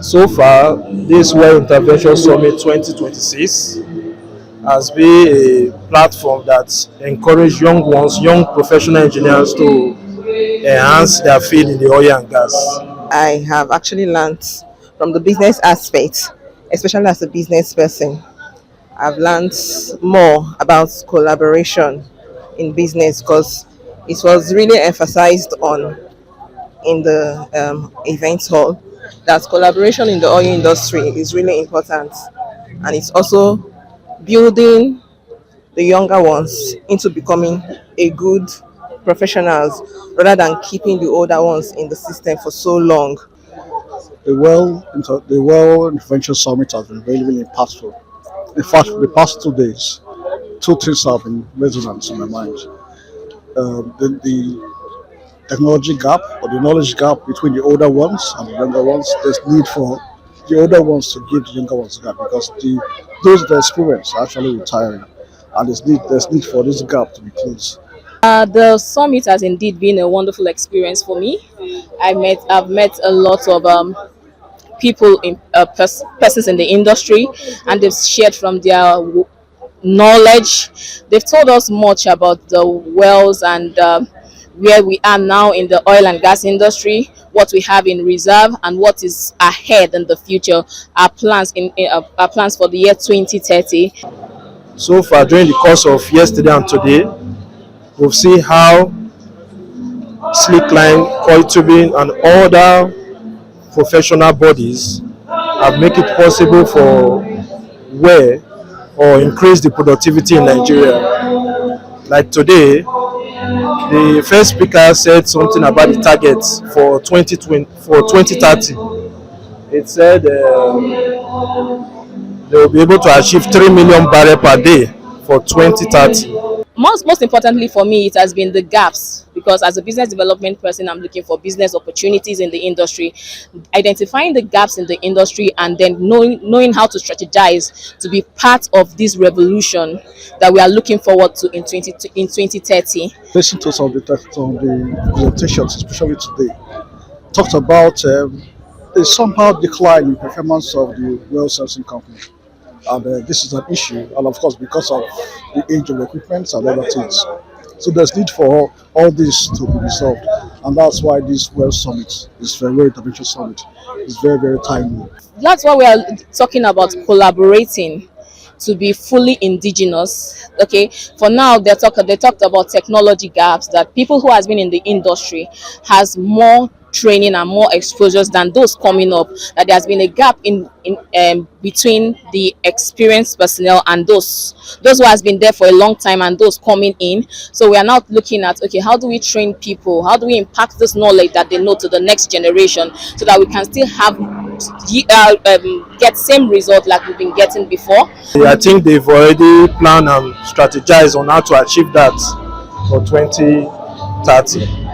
So far, this Well Intervention Summit 2026 has been a platform that encourages young ones, young professional engineers to enhance their field in the oil and gas. I have actually learned from the business aspect, especially as a business person. I've learned more about collaboration in business because it was really emphasized on in the event hall that collaboration in the oil industry is really important, and it's also building the younger ones into becoming a good professionals rather than keeping the older ones in the system for so long. The World Intervention Summit has been really, really impactful. In fact, for the past 2 days, two things have been resonant in my mind. The technology gap or the knowledge gap between the older ones and the younger ones. There's need for the older ones to give the younger ones gap because those with the experience are actually retiring, and there's need for this gap to be closed. The summit has indeed been a wonderful experience for me. I've met a lot of people in persons in the industry, and they've shared from their knowledge. They've told us much about the wells and where we are now in the oil and gas industry, what we have in reserve, and what is ahead in the future. Our plans our plans for the year 2030. So far, during the course of yesterday and today, we've seen how Slickline, Coil Tubing, and other professional bodies have made it possible for wear or increase the productivity in Nigeria. Like today, the first speaker said something about the targets for 2030. It said they will be able to achieve 3 million barrels per day for 2030. Most importantly for me, it has been the gaps, because as a business development person, I'm looking for business opportunities in the industry, identifying the gaps in the industry, and then knowing how to strategize to be part of this revolution that we are looking forward to in 2030. Listen to some of the presentations, especially today, talked about the somehow decline in performance of the well servicing company. And this is an issue, and of course, because of the age of equipment and other things. So there's need for all this to be resolved, and that's why this Well Summit, this very intervention summit, is very, very timely. That's why we are talking about collaborating to be fully indigenous. Okay, for now they talked about technology gaps, that people who has been in the industry has more training and more exposures than those coming up, that there has been a gap in between the experienced personnel and those who has been there for a long time and those coming in. So we are now looking at, okay, how do we train people, how do we impact this knowledge that they know to the next generation, so that we can still have get same result like we've been getting before. I think they've already planned and strategized on how to achieve that for 2030.